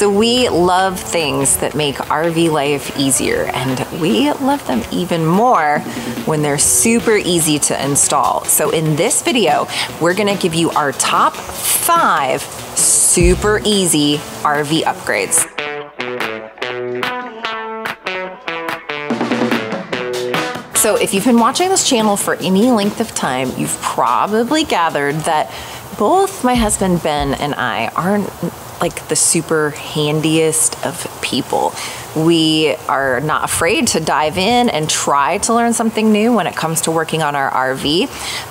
So we love things that make RV life easier, and we love them even more when they're super easy to install. So in this video, we're gonna give you our top 5 super easy RV upgrades. So if you've been watching this channel for any length of time, you've probably gathered that both my husband Ben and I aren't like the super handiest of people. We are not afraid to dive in and try to learn something new when it comes to working on our RV,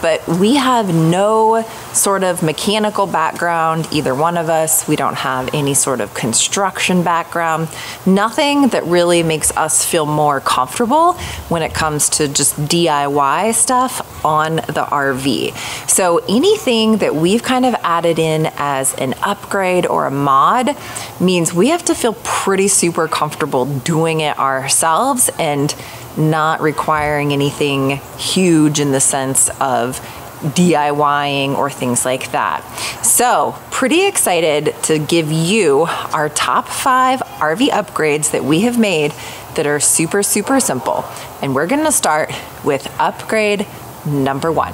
but we have no sort of mechanical background, either one of us. We don't have any sort of construction background, nothing that really makes us feel more comfortable when it comes to just DIY stuff on the RV. So anything that we've kind of added in as an upgrade or a mod means we have to feel pretty super comfortable doing it ourselves and not requiring anything huge in the sense of DIYing or things like that. So pretty excited to give you our top 5 RV upgrades that we have made that are super, super simple. And we're gonna start with upgrade number 1.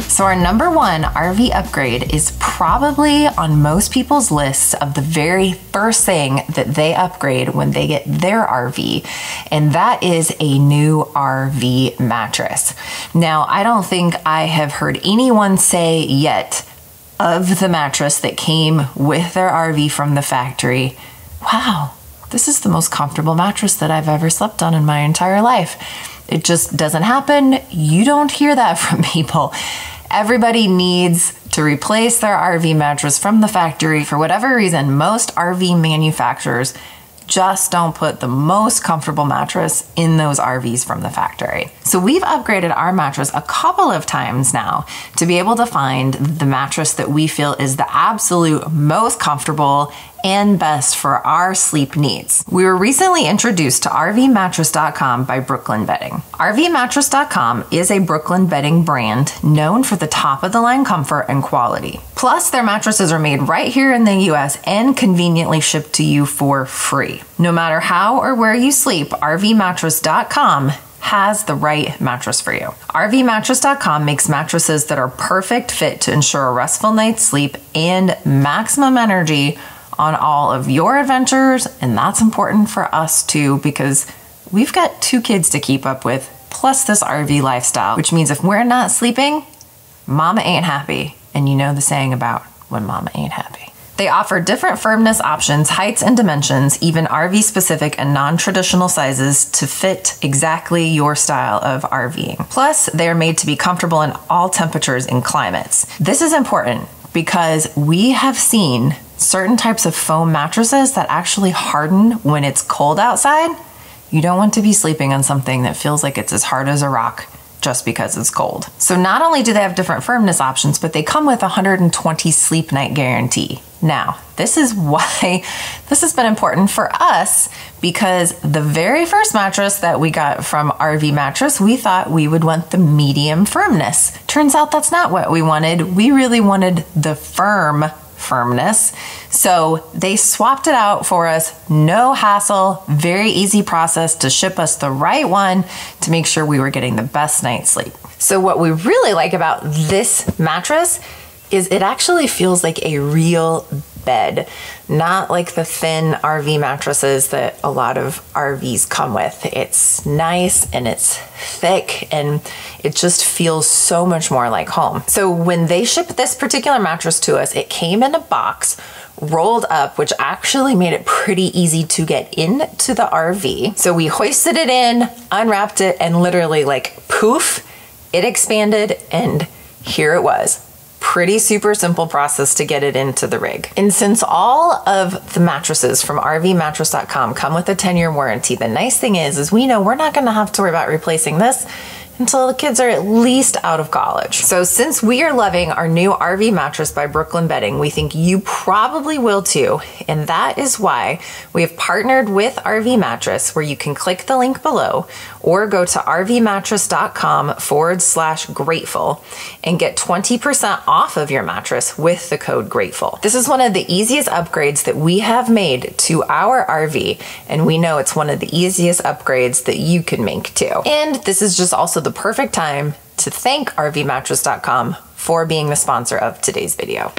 So our number 1 RV upgrade is probably on most people's lists of the very first thing that they upgrade when they get their RV, and that is a new RV mattress. Now, I don't think I have heard anyone say yet of the mattress that came with their RV from the factory, wow, this is the most comfortable mattress that I've ever slept on in my entire life. It just doesn't happen. You don't hear that from people. Everybody needs to replace their RV mattress from the factory. For whatever reason, most RV manufacturers just don't put the most comfortable mattress in those RVs from the factory. So we've upgraded our mattress a couple of times now to be able to find the mattress that we feel is the absolute most comfortable and best for our sleep needs. We were recently introduced to RVmattress.com by Brooklyn Bedding. RVmattress.com is a Brooklyn Bedding brand known for the top of the line comfort and quality. Plus, their mattresses are made right here in the US and conveniently shipped to you for free. No matter how or where you sleep, RVmattress.com has the right mattress for you. RVmattress.com makes mattresses that are perfect fit to ensure a restful night's sleep and maximum energy on all of your adventures, and that's important for us too because we've got 2 kids to keep up with, plus this RV lifestyle, which means if we're not sleeping, mama ain't happy, and you know the saying about when mama ain't happy. They offer different firmness options, heights and dimensions, even RV specific and non-traditional sizes to fit exactly your style of RVing. Plus, they're made to be comfortable in all temperatures and climates. This is important because we have seen certain types of foam mattresses that actually harden when it's cold outside. You don't want to be sleeping on something that feels like it's as hard as a rock just because it's cold. So not only do they have different firmness options, but they come with a 120 sleep night guarantee. Now, this is why this has been important for us, because the very first mattress that we got from RV Mattress, we thought we would want the medium firmness. Turns out that's not what we wanted. We really wanted the firmness. So they swapped it out for us, no hassle, very easy process to ship us the right one to make sure we were getting the best night's sleep. So what we really like about this mattress is it actually feels like a real bed, not like the thin RV mattresses that a lot of RVs come with. It's nice and it's thick and it just feels so much more like home. So when they shipped this particular mattress to us, it came in a box rolled up, which actually made it pretty easy to get into the RV. So we hoisted it in, unwrapped it, and literally like poof, it expanded and here it was. Pretty super simple process to get it into the rig. And since all of the mattresses from RVmattress.com come with a 10-year warranty, the nice thing is we know we're not gonna have to worry about replacing this until the kids are at least out of college. So since we are loving our new RV mattress by Brooklyn Bedding, we think you probably will too. And that is why we have partnered with RV Mattress, where you can click the link below or go to rvmattress.com/grateful and get 20% off of your mattress with the code GRATEFUL. This is one of the easiest upgrades that we have made to our RV, and we know it's one of the easiest upgrades that you can make too. And this is just also the perfect time to thank rvmattress.com for being the sponsor of today's video.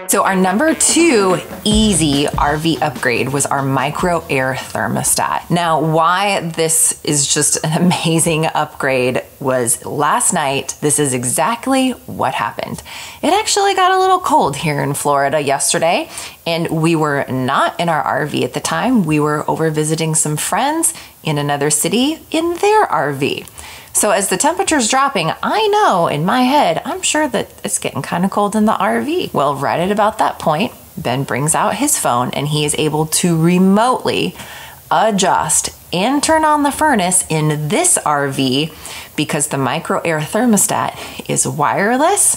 So our number 2 easy RV upgrade was our micro air thermostat. Now, why this is just an amazing upgrade was last night, this is exactly what happened. It actually got a little cold here in Florida yesterday, and we were not in our RV at the time. We were over visiting some friends in another city in their RV. So as the temperature's dropping, I know in my head, I'm sure that it's getting kind of cold in the RV. Well, right at about that point, Ben brings out his phone and he is able to remotely adjust and turn on the furnace in this RV because the micro air thermostat is wireless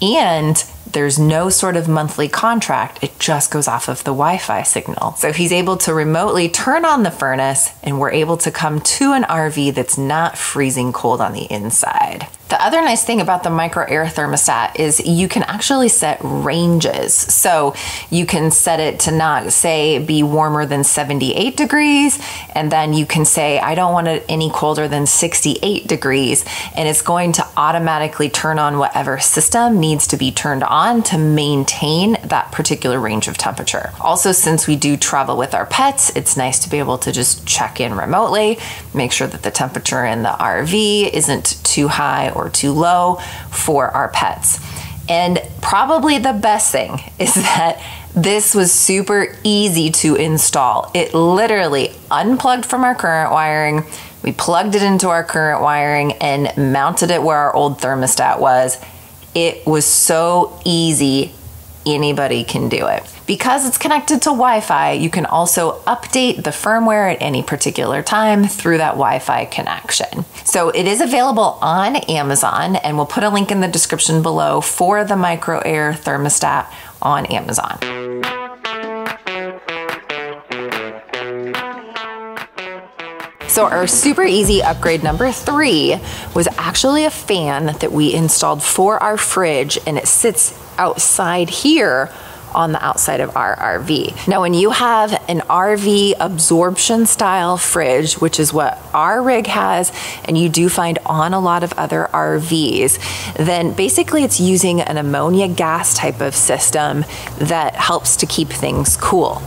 and there's no sort of monthly contract. It just goes off of the Wi-Fi signal. So he's able to remotely turn on the furnace and we're able to come to an RV that's not freezing cold on the inside. The other nice thing about the micro air thermostat is you can actually set ranges. So you can set it to not say be warmer than 78 degrees, and then you can say I don't want it any colder than 68 degrees, and it's going to automatically turn on whatever system needs to be turned on to maintain that particular range of temperature. Also, since we do travel with our pets, it's nice to be able to just check in remotely, make sure that the temperature in the RV isn't too high or too low for our pets. And probably the best thing is that this was super easy to install. It literally unplugged from our current wiring. We plugged it into our current wiring and mounted it where our old thermostat was. It was so easy, anybody can do it. Because it's connected to Wi-Fi, you can also update the firmware at any particular time through that Wi-Fi connection. So it is available on Amazon, and we'll put a link in the description below for the micro air thermostat on Amazon. So our super easy upgrade number 3 was actually a fan that we installed for our fridge, and it sits outside here on the outside of our RV. Now, when you have an RV absorption style fridge, which is what our rig has, and you do find on a lot of other RVs, then basically it's using an ammonia gas type of system that helps to keep things cool.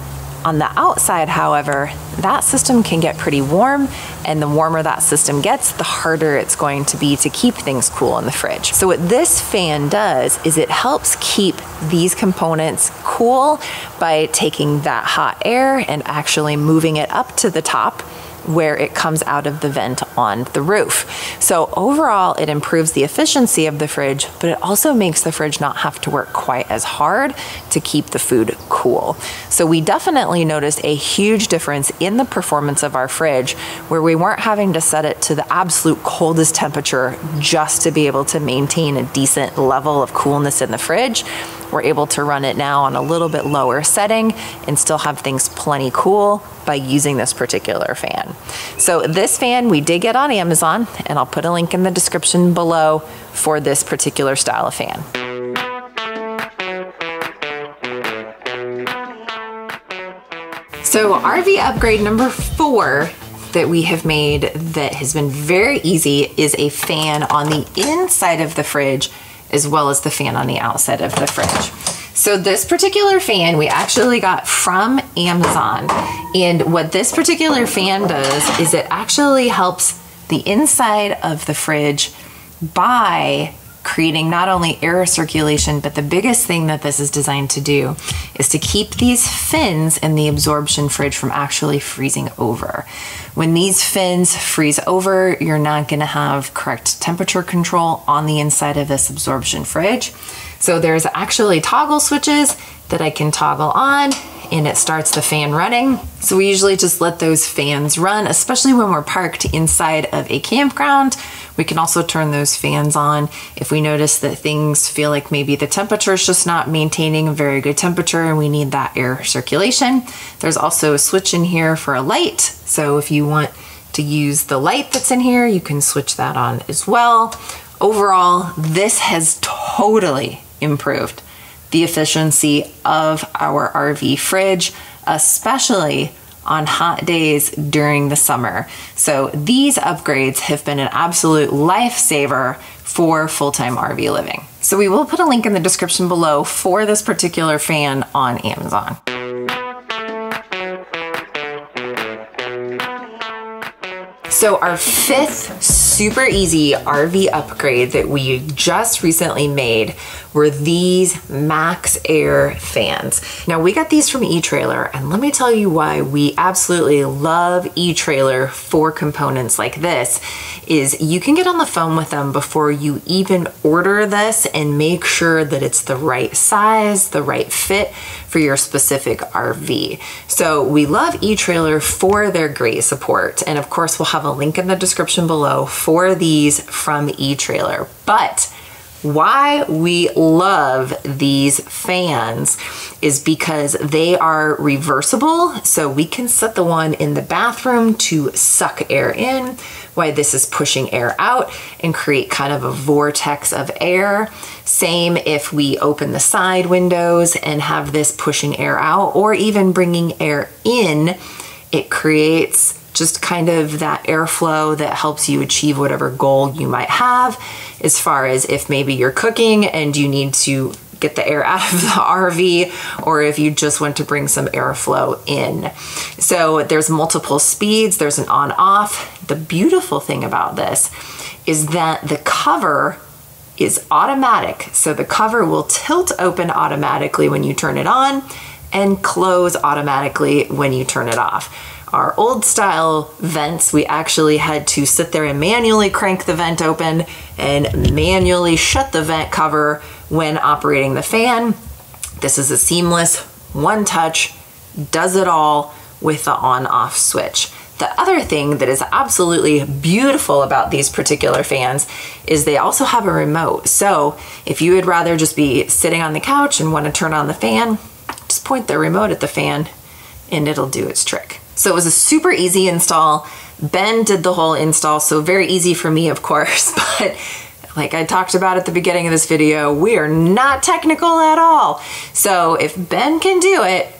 On the outside, however, that system can get pretty warm, and the warmer that system gets, the harder it's going to be to keep things cool in the fridge. So what this fan does is it helps keep these components cool by taking that hot air and actually moving it up to the top where it comes out of the vent on the roof. So overall, it improves the efficiency of the fridge, but it also makes the fridge not have to work quite as hard to keep the food cool. So we definitely noticed a huge difference in the performance of our fridge, where we weren't having to set it to the absolute coldest temperature just to be able to maintain a decent level of coolness in the fridge. We're able to run it now on a little bit lower setting and still have things plenty cool by using this particular fan. So this fan we did get on Amazon, and I'll put a link in the description below for this particular style of fan. So RV upgrade number 4 that we have made that has been very easy is a fan on the inside of the fridge as well as the fan on the outside of the fridge. So this particular fan we actually got from Amazon, and what this particular fan does is it actually helps the inside of the fridge by creating not only air circulation, but the biggest thing that this is designed to do is to keep these fins in the absorption fridge from actually freezing over. When these fins freeze over, you're not gonna have correct temperature control on the inside of this absorption fridge. So there's actually toggle switches that I can toggle on and it starts the fan running. So we usually just let those fans run, especially when we're parked inside of a campground. We can also turn those fans on if we notice that things feel like maybe the temperature is just not maintaining a very good temperature and we need that air circulation. There's also a switch in here for a light. So if you want to use the light that's in here, you can switch that on as well. Overall, this has totally improved the efficiency of our RV fridge, especially on hot days during the summer. So these upgrades have been an absolute lifesaver for full-time RV living. So we will put a link in the description below for this particular fan on Amazon. So our fifth super easy RV upgrade that we just recently made were these MaxxAir fans. Now we got these from eTrailer, and let me tell you why we absolutely love eTrailer for components like this is you can get on the phone with them before you even order this and make sure that it's the right size, the right fit for your specific RV. So we love eTrailer for their great support. And of course, we'll have a link in the description below for these from eTrailer. But why we love these fans is because they are reversible. So we can set the one in the bathroom to suck air in, while this is pushing air out and create kind of a vortex of air. Same if we open the side windows and have this pushing air out, or even bringing air in, it creates just kind of that airflow that helps you achieve whatever goal you might have, as far as if maybe you're cooking and you need to get the air out of the RV, or if you just want to bring some airflow in. So there's multiple speeds, there's an on-off. The beautiful thing about this is that the cover is automatic. So the cover will tilt open automatically when you turn it on and close automatically when you turn it off. Our old style vents, we actually had to sit there and manually crank the vent open and manually shut the vent cover when operating the fan. This is a seamless one touch, does it all with the on-off switch. The other thing that is absolutely beautiful about these particular fans is they also have a remote. So if you would rather just be sitting on the couch and want to turn on the fan, just point the remote at the fan and it'll do its trick. So it was a super easy install. Ben did the whole install, so very easy for me, of course, but like I talked about at the beginning of this video, we are not technical at all. So if Ben can do it,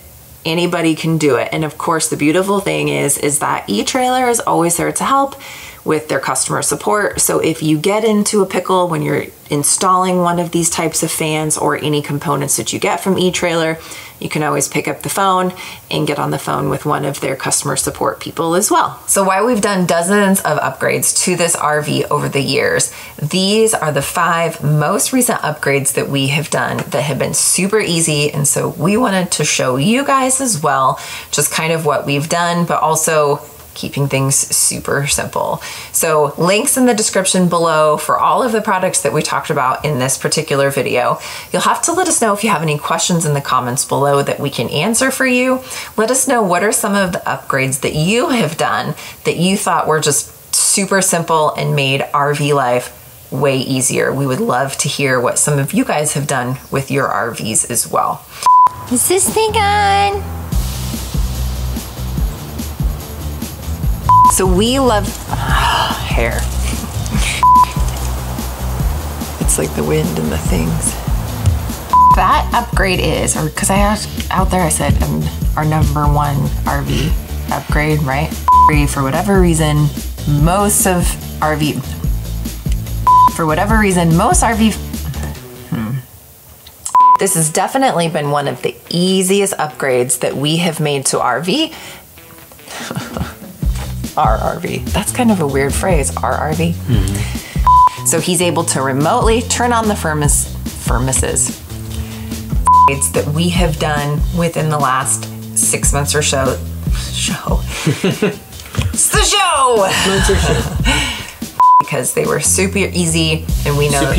anybody can do it. And of course, the beautiful thing is that eTrailer is always there to help with their customer support. So if you get into a pickle when you're installing one of these types of fans or any components that you get from eTrailer, you can always pick up the phone and get on the phone with one of their customer support people as well. So while we've done dozens of upgrades to this RV over the years, these are the 5 most recent upgrades that we have done that have been super easy. And so we wanted to show you guys as well, just kind of what we've done, but also keeping things super simple. So links in the description below for all of the products that we talked about in this particular video. You'll have to let us know if you have any questions in the comments below that we can answer for you. Let us know what are some of the upgrades that you have done that you thought were just super simple and made RV life way easier. We would love to hear what some of you guys have done with your RVs as well. Is this thing on? So we love hair. It's like the wind and the things. That upgrade is, or because I asked out there, I said our #1 RV upgrade, right? For whatever reason, most RV This has definitely been one of the easiest upgrades that we have made to RV. Our RV. That's kind of a weird phrase, our RV. Mm-hmm. So he's able to remotely turn on the furnaces that we have done within the last 6 months or so. It's the show! Because they were super easy and we know...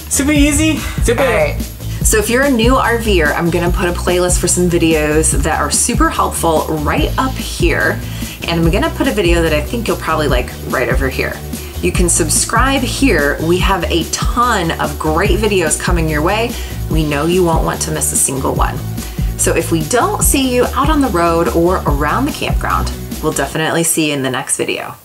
Super easy? Super. All right. So if you're a new RVer, I'm gonna put a playlist for some videos that are super helpful right up here. And I'm gonna put a video that I think you'll probably like right over here. You can subscribe here. We have a ton of great videos coming your way. We know you won't want to miss a single one. So if we don't see you out on the road or around the campground, we'll definitely see you in the next video.